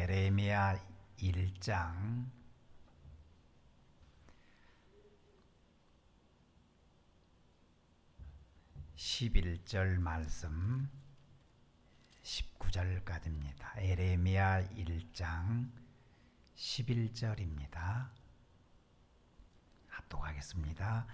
에레미야 1장 11절 말씀 19절까지입니다. 에레미야 1장 11절입니다. 합독하겠습니다.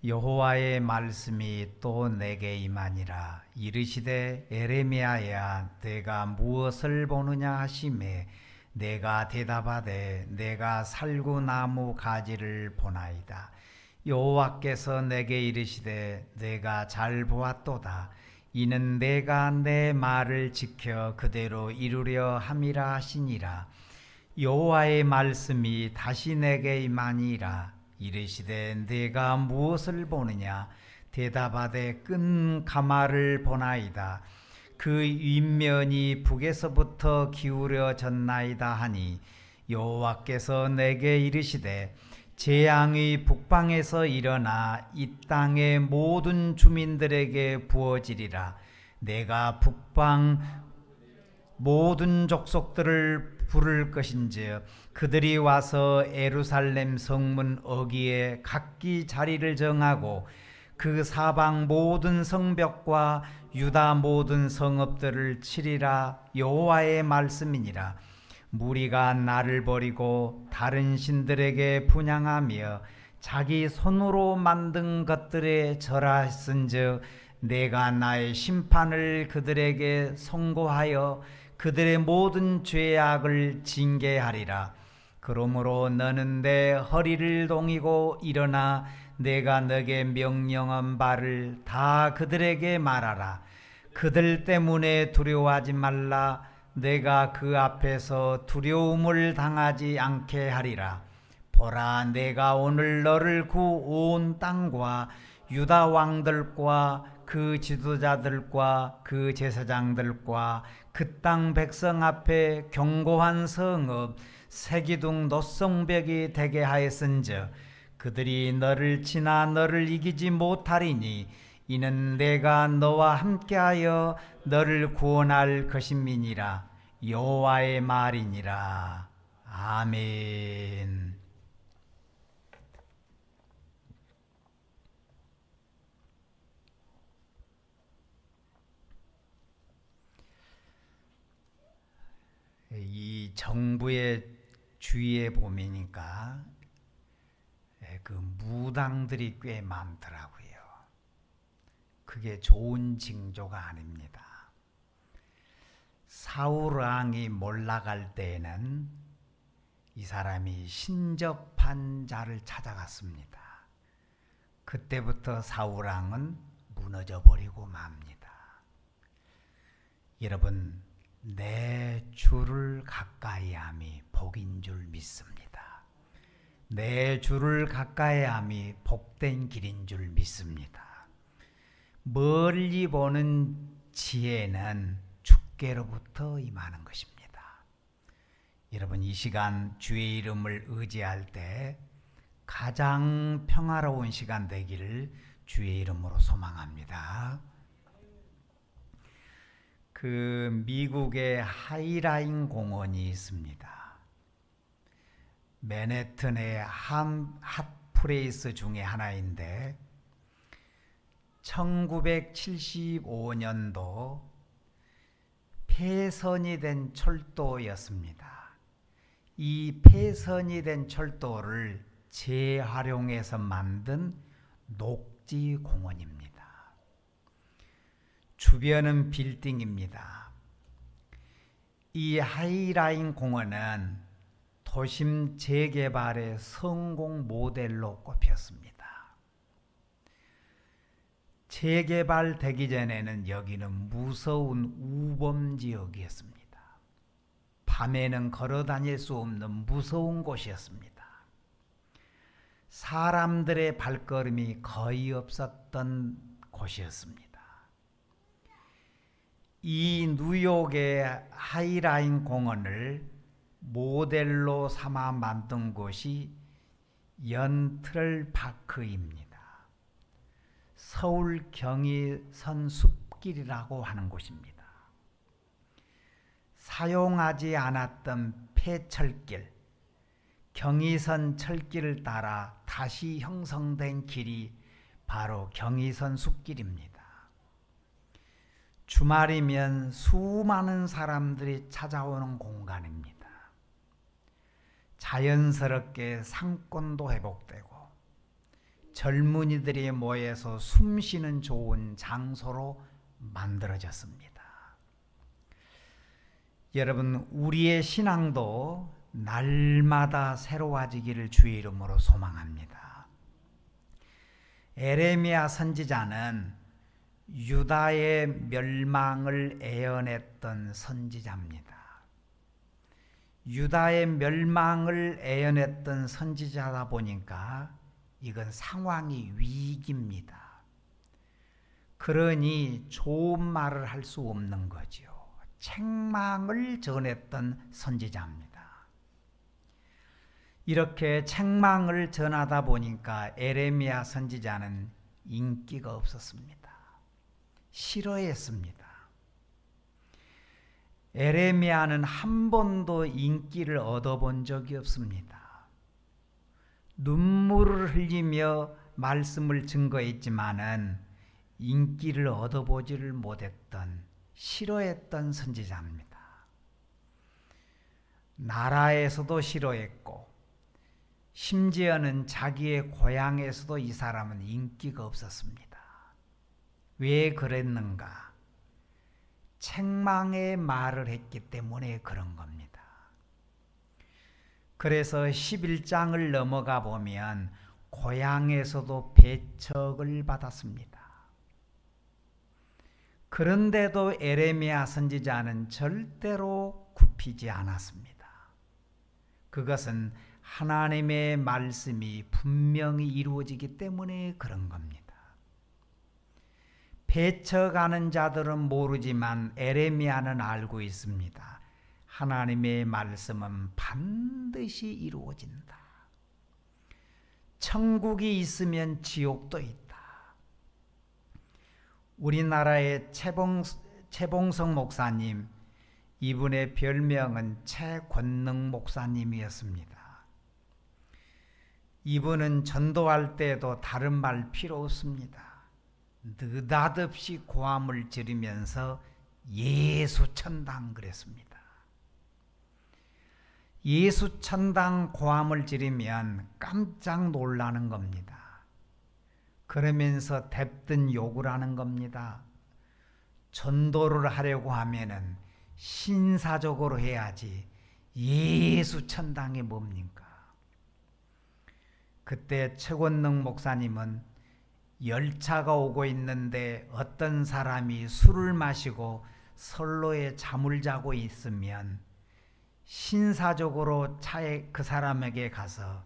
여호와의 말씀이 또 내게 임하니라. 이르시되 에레미야야, 내가 무엇을 보느냐 하시매 내가 대답하되 내가 살구나무 가지를 보나이다. 여호와께서 내게 이르시되 내가 잘 보았도다. 이는 내가 내 말을 지켜 그대로 이루려 함이라 하시니라. 여호와의 말씀이 다시 내게 임하니라. 이르시되 내가 무엇을 보느냐? 대답하되 끈 가마를 보나이다. 그 윗면이 북에서부터 기울어졌나이다 하니 여호와께서 내게 이르시되 재앙이 북방에서 일어나 이 땅의 모든 주민들에게 부어지리라. 내가 북방 모든 족속들을 부를 것인즉 그들이 와서 예루살렘 성문 어귀에 각기 자리를 정하고 그 사방 모든 성벽과 유다 모든 성읍들을 치리라. 여호와의 말씀이니라. 무리가 나를 버리고 다른 신들에게 분향하며 자기 손으로 만든 것들에 절하였은즉 내가 나의 심판을 그들에게 선고하여 그들의 모든 죄악을 징계하리라. 그러므로 너는 내 허리를 동이고 일어나 내가 너에게 명령한 바를 다 그들에게 말하라. 그들 때문에 두려워하지 말라. 내가 그 앞에서 두려움을 당하지 않게 하리라. 보라, 내가 오늘 너를 그 온 땅과 유다 왕들과 그 지도자들과 그 제사장들과 그 땅 백성 앞에 견고한 성읍 새기둥 노성벽이 되게 하였은즉 그들이 너를 치나 너를 이기지 못하리니 이는 내가 너와 함께하여 너를 구원할 것임이니라. 여호와의 말이니라. 아멘. 이 정부의 주위에 보니까 그 무당들이 꽤 많더라고요. 그게 좋은 징조가 아닙니다. 사울 왕이 몰락할 때에는 이 사람이 신접한 자를 찾아갔습니다. 그때부터 사울 왕은 무너져 버리고 맙니다. 여러분, 내 주를 가까이함이 복인 줄 믿습니다. 내 주를 가까이함이 복된 길인 줄 믿습니다. 멀리 보는 지혜는 주께로부터 임하는 것입니다. 여러분, 이 시간 주의 이름을 의지할 때 가장 평화로운 시간 되기를 주의 이름으로 소망합니다. 그 미국의 하이라인 공원이 있습니다. 맨해튼의 핫플레이스 중에 하나인데 1975년도 폐선이 된 철도였습니다. 이 폐선이 된 철도를 재활용해서 만든 녹지공원입니다. 주변은 빌딩입니다. 이 하이라인 공원은 도심 재개발의 성공 모델로 꼽혔습니다. 재개발되기 전에는 여기는 무서운 우범지역이었습니다. 밤에는 걸어 다닐 수 없는 무서운 곳이었습니다. 사람들의 발걸음이 거의 없었던 곳이었습니다. 이 뉴욕의 하이라인 공원을 모델로 삼아 만든 곳이 연트럴 파크입니다. 서울 경의선 숲길이라고 하는 곳입니다. 사용하지 않았던 폐철길, 경의선 철길을 따라 다시 형성된 길이 바로 경의선 숲길입니다. 주말이면 수많은 사람들이 찾아오는 공간입니다. 자연스럽게 상권도 회복되고 젊은이들이 모여서 숨쉬는 좋은 장소로 만들어졌습니다. 여러분, 우리의 신앙도 날마다 새로워지기를 주의 이름으로 소망합니다. 에레미야 선지자는 유다의 멸망을 예언했던 선지자입니다. 유다의 멸망을 예언했던 선지자다 보니까 이건 상황이 위기입니다. 그러니 좋은 말을 할 수 없는 거죠. 책망을 전했던 선지자입니다. 이렇게 책망을 전하다 보니까 에레미야 선지자는 인기가 없었습니다. 싫어했습니다. 에레미야는 한 번도 인기를 얻어본 적이 없습니다. 눈물을 흘리며 말씀을 증거했지만은 인기를 얻어보지를 못했던, 싫어했던 선지자입니다. 나라에서도 싫어했고 심지어는 자기의 고향에서도 이 사람은 인기가 없었습니다. 왜 그랬는가? 책망의 말을 했기 때문에 그런 겁니다. 그래서 11장을 넘어가 보면 고향에서도 배척을 받았습니다. 그런데도 에레미야 선지자는 절대로 굽히지 않았습니다. 그것은 하나님의 말씀이 분명히 이루어지기 때문에 그런 겁니다. 배척하는 자들은 모르지만 에레미야는 알고 있습니다. 하나님의 말씀은 반드시 이루어진다. 천국이 있으면 지옥도 있다. 우리나라의 최봉성 목사님, 이분의 별명은 최권능 목사님이었습니다. 이분은 전도할 때도 다른 말 필요 없습니다. 느닷없이 고함을 지르면서 예수천당 그랬습니다. 예수천당 고함을 지르면 깜짝 놀라는 겁니다. 그러면서 뎁든 욕을 하는 겁니다. 전도를 하려고 하면은 신사적으로 해야지 예수천당이 뭡니까? 그때 최권능 목사님은 열차가 오고 있는데 어떤 사람이 술을 마시고 선로에 잠을 자고 있으면 신사적으로 차에 그 사람에게 가서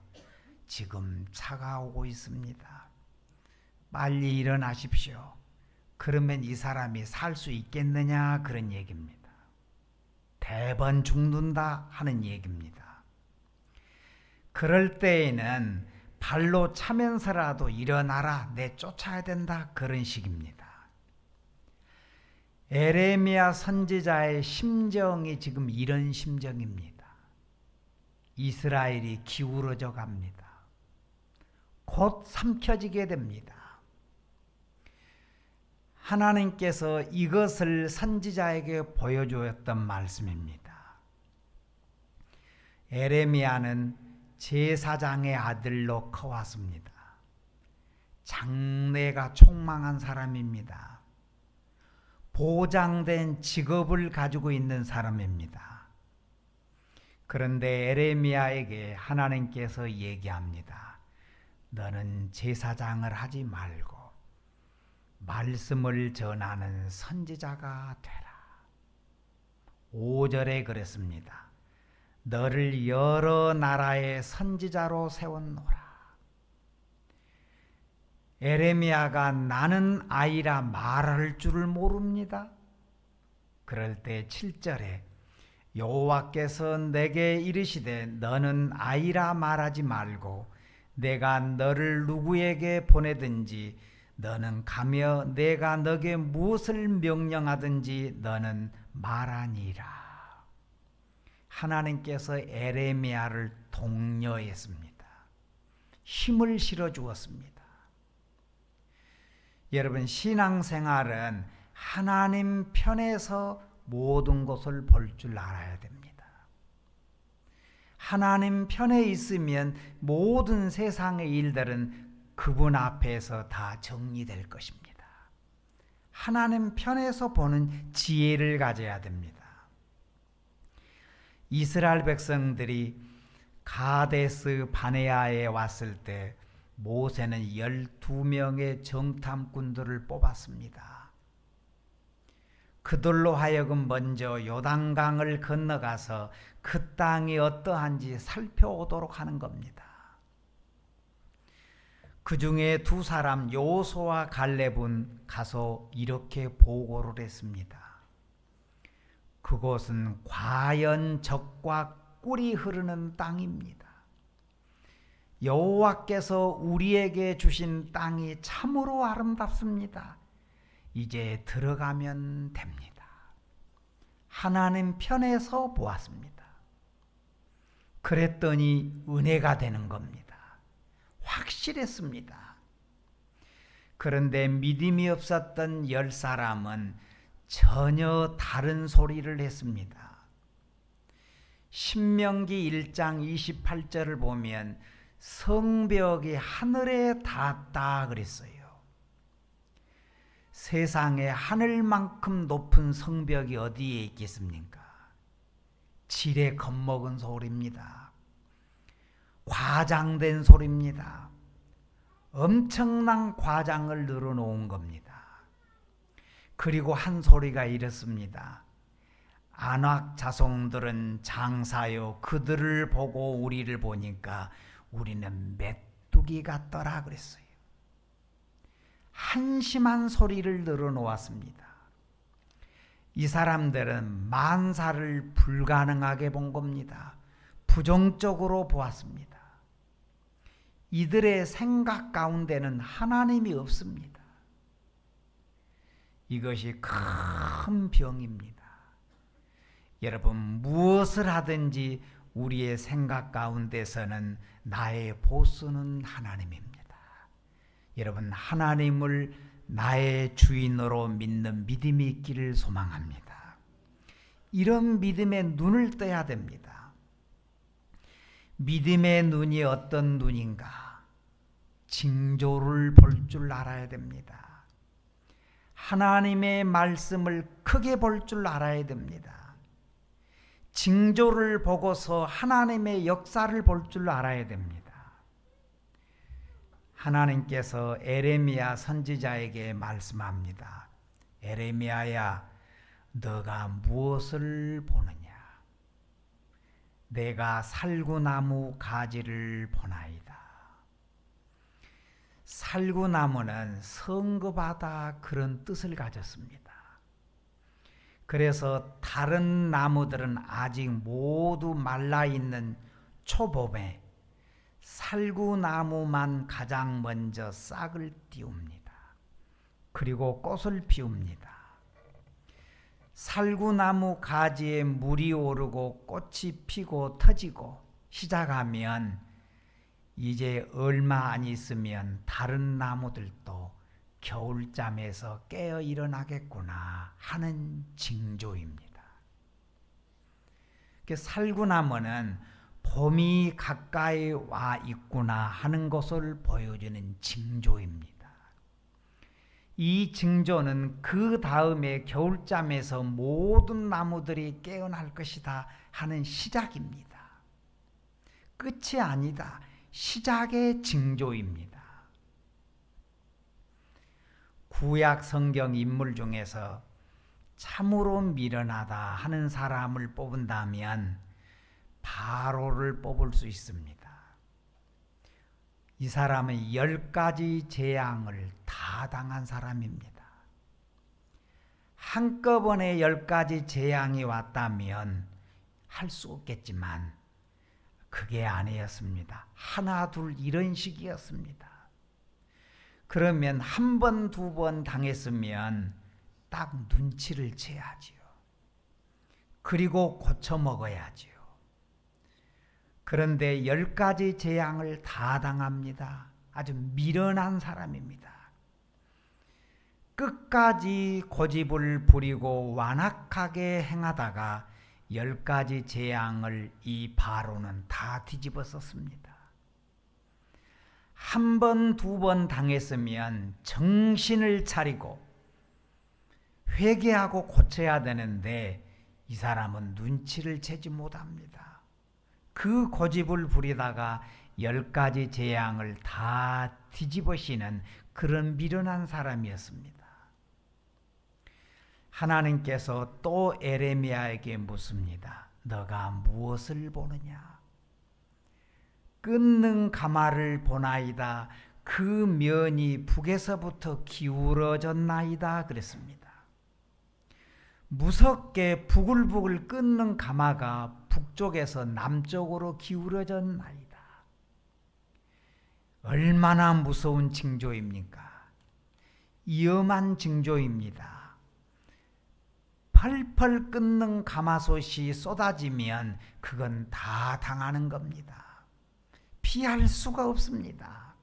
지금 차가 오고 있습니다. 빨리 일어나십시오. 그러면 이 사람이 살 수 있겠느냐 그런 얘기입니다. 대번 죽는다 하는 얘기입니다. 그럴 때에는 발로 차면서라도 일어나라, 내 쫓아야 된다 그런 식입니다. 에레미야 선지자의 심정이 지금 이런 심정입니다. 이스라엘이 기울어져 갑니다. 곧 삼켜지게 됩니다. 하나님께서 이것을 선지자에게 보여주었던 말씀입니다. 에레미야는 제사장의 아들로 커왔습니다. 장래가 촉망한 사람입니다. 보장된 직업을 가지고 있는 사람입니다. 그런데 에레미야에게 하나님께서 얘기합니다. 너는 제사장을 하지 말고 말씀을 전하는 선지자가 되라. 5절에 그랬습니다. 너를 여러 나라의 선지자로 세웠노라. 에레미야가 나는 아이라 말할 줄을 모릅니다. 그럴 때 7절에 여호와께서 내게 이르시되 너는 아이라 말하지 말고 내가 너를 누구에게 보내든지 너는 가며 내가 너에게 무엇을 명령하든지 너는 말하니라. 하나님께서 에레미야를 독려했습니다. 힘을 실어 주었습니다. 여러분, 신앙생활은 하나님 편에서 모든 것을 볼 줄 알아야 됩니다. 하나님 편에 있으면 모든 세상의 일들은 그분 앞에서 다 정리될 것입니다. 하나님 편에서 보는 지혜를 가져야 됩니다. 이스라엘 백성들이 가데스 바네아에 왔을 때 모세는 12명의 정탐꾼들을 뽑았습니다. 그들로 하여금 먼저 요단강을 건너가서 그 땅이 어떠한지 살펴오도록 하는 겁니다. 그 중에 두 사람 여호수아와 갈렙은 가서 이렇게 보고를 했습니다. 그곳은 과연적과 꿀이 흐르는 땅입니다. 여호와께서 우리에게 주신 땅이 참으로 아름답습니다. 이제 들어가면 됩니다. 하나님 편에서 보았습니다. 그랬더니 은혜가 되는 겁니다. 확실했습니다. 그런데 믿음이 없었던 10사람은 전혀 다른 소리를 했습니다. 신명기 1장 28절을 보면 성벽이 하늘에 닿았다 그랬어요. 세상에 하늘만큼 높은 성벽이 어디에 있겠습니까? 지레 겁먹은 소리입니다. 과장된 소리입니다. 엄청난 과장을 늘어놓은 겁니다. 그리고 한 소리가 이렇습니다. 안악 자손들은 장사요 그들을 보고 우리를 보니까 우리는 메뚜기 같더라 그랬어요. 한심한 소리를 늘어놓았습니다. 이 사람들은 만사를 불가능하게 본 겁니다. 부정적으로 보았습니다. 이들의 생각 가운데는 하나님이 없습니다. 이것이 큰 병입니다. 여러분, 무엇을 하든지 우리의 생각 가운데서는 나의 보스는 하나님입니다. 여러분, 하나님을 나의 주인으로 믿는 믿음이 있기를 소망합니다. 이런 믿음의 눈을 떠야 됩니다. 믿음의 눈이 어떤 눈인가? 징조를 볼 줄 알아야 됩니다. 하나님의 말씀을 크게 볼 줄 알아야 됩니다. 징조를 보고서 하나님의 역사를 볼 줄 알아야 됩니다. 하나님께서 에레미야 선지자에게 말씀합니다. 에레미야야, 너가 무엇을 보느냐? 내가 살구나무 가지를 보나이다. 살구나무는 성급하다 그런 뜻을 가졌습니다. 그래서 다른 나무들은 아직 모두 말라있는 초봄에 살구나무만 가장 먼저 싹을 틔웁니다. 그리고 꽃을 피웁니다. 살구나무 가지에 물이 오르고 꽃이 피고 터지고 시작하면 이제 얼마 안 있으면 다른 나무들도 겨울잠에서 깨어 일어나겠구나 하는 징조입니다. 살구나무는 봄이 가까이 와 있구나 하는 것을 보여주는 징조입니다. 이 징조는 그 다음에 겨울잠에서 모든 나무들이 깨어날 것이다 하는 시작입니다. 끝이 아니다. 시작의 징조입니다. 구약 성경 인물 중에서 참으로 미련하다 하는 사람을 뽑은다면 바로를 뽑을 수 있습니다. 이 사람은 10가지 재앙을 다 당한 사람입니다. 한꺼번에 10가지 재앙이 왔다면 할 수 없겠지만 그게 아니었습니다. 하나 둘 이런 식이었습니다. 그러면 한 번, 두 번 당했으면 딱 눈치를 채야지요. 그리고 고쳐 먹어야지요. 그런데 10가지 재앙을 다 당합니다. 아주 미련한 사람입니다. 끝까지 고집을 부리고 완악하게 행하다가 10가지 재앙을 이 바로는 다 뒤집어 썼습니다. 한 번, 두 번 당했으면 정신을 차리고 회개하고 고쳐야 되는데 이 사람은 눈치를 채지 못합니다. 그 고집을 부리다가 10가지 재앙을 다 뒤집으시는 그런 미련한 사람이었습니다. 하나님께서 또 에레미야에게 묻습니다. 너가 무엇을 보느냐? 끊는 가마를 보나이다. 그 면이 북에서부터 기울어졌나이다 그랬습니다. 무섭게 부글부글 끓는 가마가 북쪽에서 남쪽으로 기울어졌나이다. 얼마나 무서운 징조입니까? 위험한 징조입니다. 펄펄 끓는 가마솥이 쏟아지면 그건 다 당하는 겁니다. 피할 수가 없습니다.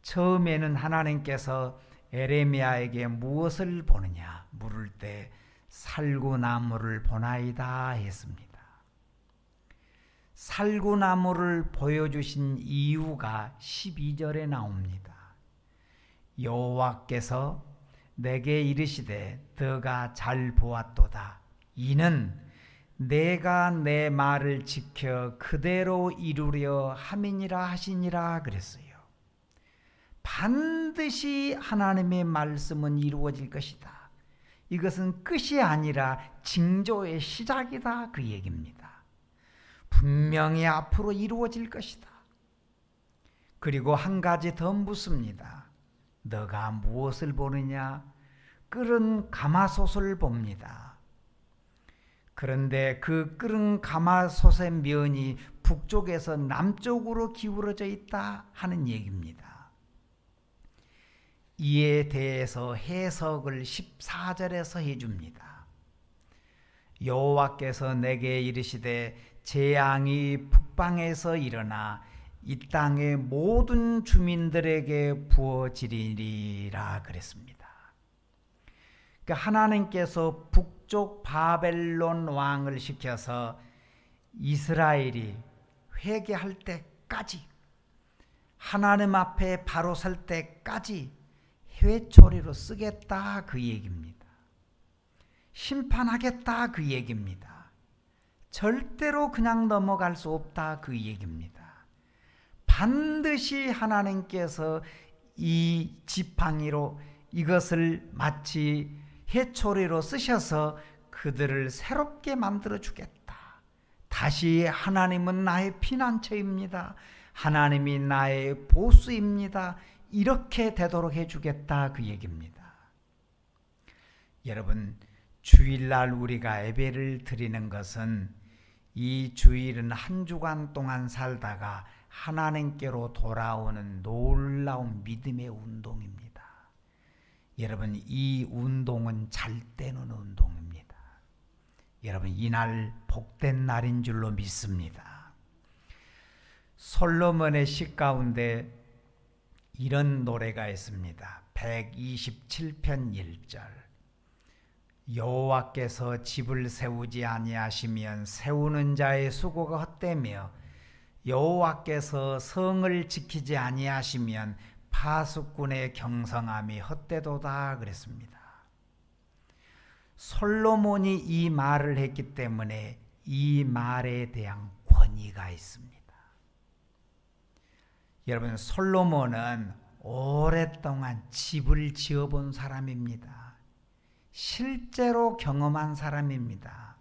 처음에는 하나님께서 에레미야에게 무엇을 보느냐 물을 때 살구나무를 보나이다 했습니다. 살구나무를 보여주신 이유가 12절에 나옵니다. 여호와께서 내게 이르시되 너가 잘 보았도다. 이는 내가 내 말을 지켜 그대로 이루려 함이니라 하시니라 그랬어요. 반드시 하나님의 말씀은 이루어질 것이다. 이것은 끝이 아니라 징조의 시작이다 그 얘기입니다. 분명히 앞으로 이루어질 것이다. 그리고 한 가지 더 묻습니다. 너가 무엇을 보느냐? 끓은 가마솥을 봅니다. 그런데 그 끓은 가마솥의 면이 북쪽에서 남쪽으로 기울어져 있다 하는 얘기입니다. 이에 대해서 해석을 14절에서 해줍니다. 여호와께서 내게 이르시되 재앙이 북방에서 일어나 이 땅의 모든 주민들에게 부어지리라 그랬습니다. 그러니까 하나님께서 북쪽 바벨론 왕을 시켜서 이스라엘이 회개할 때까지, 하나님 앞에 바로 설 때까지 회초리로 쓰겠다 그 얘기입니다. 심판하겠다 그 얘기입니다. 절대로 그냥 넘어갈 수 없다 그 얘기입니다. 반드시 하나님께서 이 지팡이로 이것을 마치 회초리로 쓰셔서 그들을 새롭게 만들어 주겠다. 다시 하나님은 나의 피난처입니다. 하나님이 나의 보수입니다. 이렇게 되도록 해주겠다 그 얘기입니다. 여러분, 주일날 우리가 예배를 드리는 것은 이 주일은 한 주간 동안 살다가 하나님께로 돌아오는 놀라운 믿음의 운동입니다. 여러분, 이 운동은 잘 되는 운동입니다. 여러분, 이날 복된 날인 줄로 믿습니다. 솔로몬의 시 가운데 이런 노래가 있습니다. 127편 1절. 여호와께서 집을 세우지 아니하시면 세우는 자의 수고가 헛되며 여호와께서 성을 지키지 아니하시면 파수꾼의 경성함이 헛되도다 그랬습니다. 솔로몬이 이 말을 했기 때문에 이 말에 대한 권위가 있습니다. 여러분, 솔로몬은 오랫동안 집을 지어본 사람입니다. 실제로 경험한 사람입니다.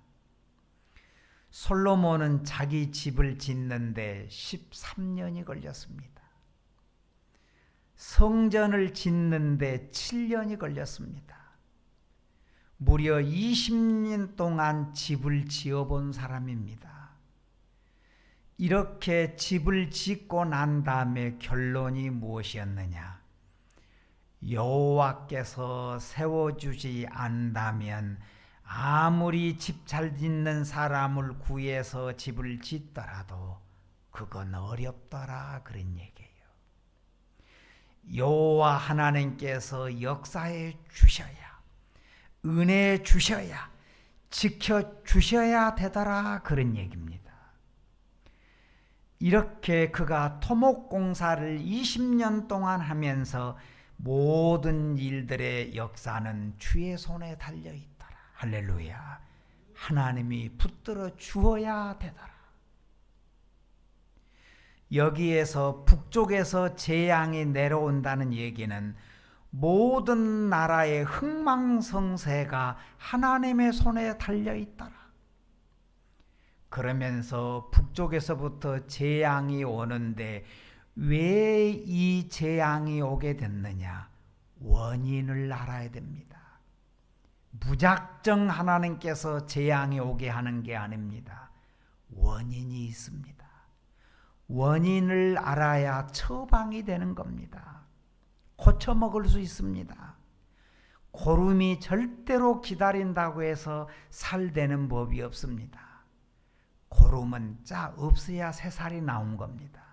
솔로몬은 자기 집을 짓는데 13년이 걸렸습니다. 성전을 짓는데 7년이 걸렸습니다. 무려 20년 동안 집을 지어본 사람입니다. 이렇게 집을 짓고 난 다음에 결론이 무엇이었느냐? 여호와께서 세워주지 않다면 아무리 집 잘 짓는 사람을 구해서 집을 짓더라도 그건 어렵더라 그런 얘기예요. 여호와 하나님께서 역사해 주셔야, 은혜 주셔야, 지켜 주셔야 되더라 그런 얘기입니다. 이렇게 그가 토목공사를 20년 동안 하면서 모든 일들의 역사는 주의 손에 달려있더라. 할렐루야. 하나님이 붙들어 주어야 되더라. 여기에서 북쪽에서 재앙이 내려온다는 얘기는 모든 나라의 흥망성쇠가 하나님의 손에 달려있더라. 그러면서 북쪽에서부터 재앙이 오는데 왜 이 재앙이 오게 됐느냐? 원인을 알아야 됩니다. 무작정 하나님께서 재앙이 오게 하는 게 아닙니다. 원인이 있습니다. 원인을 알아야 처방이 되는 겁니다. 고쳐먹을 수 있습니다. 고름이 절대로 기다린다고 해서 살되는 법이 없습니다. 고름은 없어야 새살이 나온 겁니다.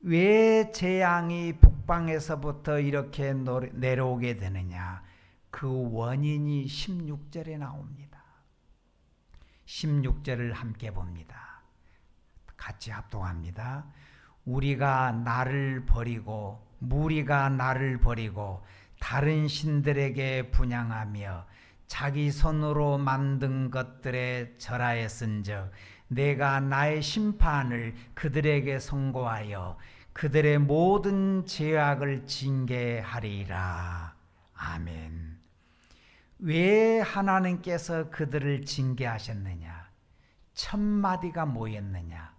왜 재앙이 북방에서부터 이렇게 내려오게 되느냐? 그 원인이 16절에 나옵니다. 16절을 함께 봅니다. 같이 합독합니다. 우리가 나를 버리고 무리가 나를 버리고 다른 신들에게 분향하며 자기 손으로 만든 것들에 절하였은즉 내가 나의 심판을 그들에게 선고하여 그들의 모든 죄악을 징계하리라. 아멘. 왜 하나님께서 그들을 징계하셨느냐? 첫 마디가 뭐였느냐?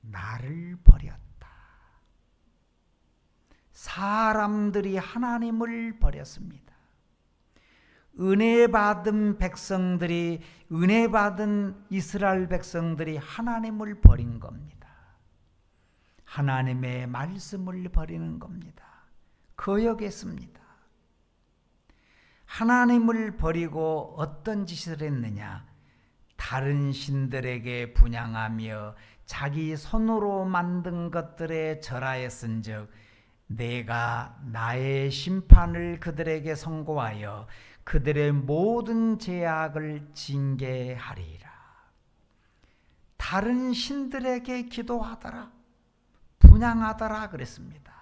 나를 버렸다. 사람들이 하나님을 버렸습니다. 은혜 받은 백성들이, 은혜 받은 이스라엘 백성들이 하나님을 버린 겁니다. 하나님의 말씀을 버리는 겁니다. 거역했습니다. 하나님을 버리고 어떤 짓을 했느냐? 다른 신들에게 분향하며 자기 손으로 만든 것들에 절하였은즉 내가 나의 심판을 그들에게 선고하여 그들의 모든 죄악을 징계하리라. 다른 신들에게 기도하더라, 분향하더라 그랬습니다.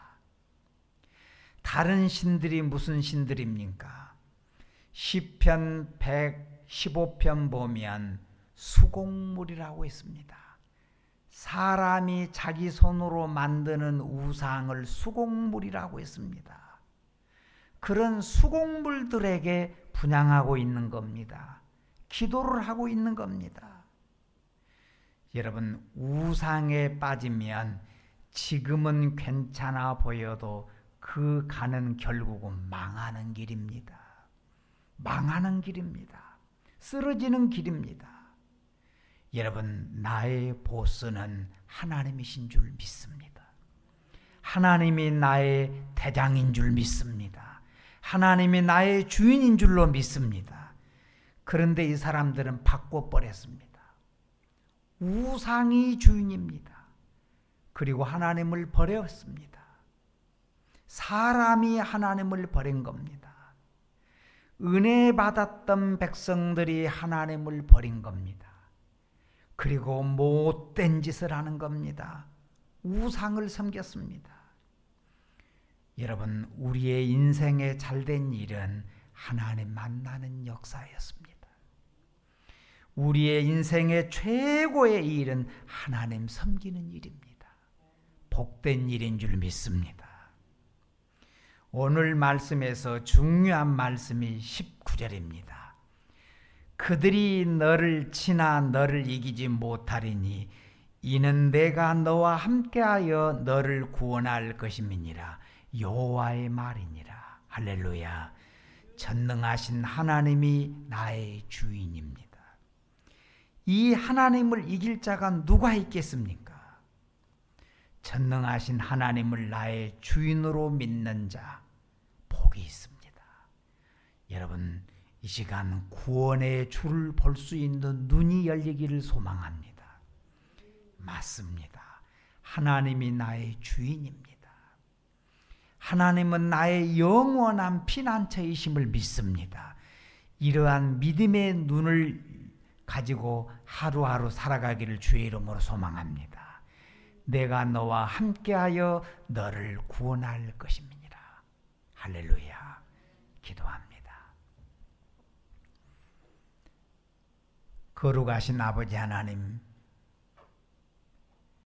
다른 신들이 무슨 신들입니까? 시편 115편 보면 수곡물이라고 있습니다. 사람이 자기 손으로 만드는 우상을 수곡물이라고 했습니다. 그런 수곡물들에게 분향하고 있는 겁니다. 기도를 하고 있는 겁니다. 여러분, 우상에 빠지면 지금은 괜찮아 보여도 그 가는 결국은 망하는 길입니다. 망하는 길입니다. 쓰러지는 길입니다. 여러분, 나의 보스는 하나님이신 줄 믿습니다. 하나님이 나의 대장인 줄 믿습니다. 하나님이 나의 주인인 줄로 믿습니다. 그런데 이 사람들은 바꿔버렸습니다. 우상이 주인입니다. 그리고 하나님을 버렸습니다. 사람이 하나님을 버린 겁니다. 은혜 받았던 백성들이 하나님을 버린 겁니다. 그리고 못된 짓을 하는 겁니다. 우상을 섬겼습니다. 여러분, 우리의 인생에 잘된 일은 하나님 만나는 역사였습니다. 우리의 인생의 최고의 일은 하나님 섬기는 일입니다. 복된 일인 줄 믿습니다. 오늘 말씀에서 중요한 말씀이 19절입니다. 그들이 너를 치나 너를 이기지 못하리니 이는 내가 너와 함께하여 너를 구원할 것임이니라. 여호와의 말이니라. 할렐루야. 전능하신 하나님이 나의 주인입니다. 이 하나님을 이길 자가 누가 있겠습니까? 전능하신 하나님을 나의 주인으로 믿는 자 복이 있습니다. 여러분, 이 시간 구원의 주를 볼 수 있는 눈이 열리기를 소망합니다. 맞습니다. 하나님이 나의 주인입니다. 하나님은 나의 영원한 피난처이심을 믿습니다. 이러한 믿음의 눈을 가지고 하루하루 살아가기를 주의 이름으로 소망합니다. 내가 너와 함께하여 너를 구원할 것입니다. 할렐루야. 기도합니다. 거룩하신 아버지 하나님,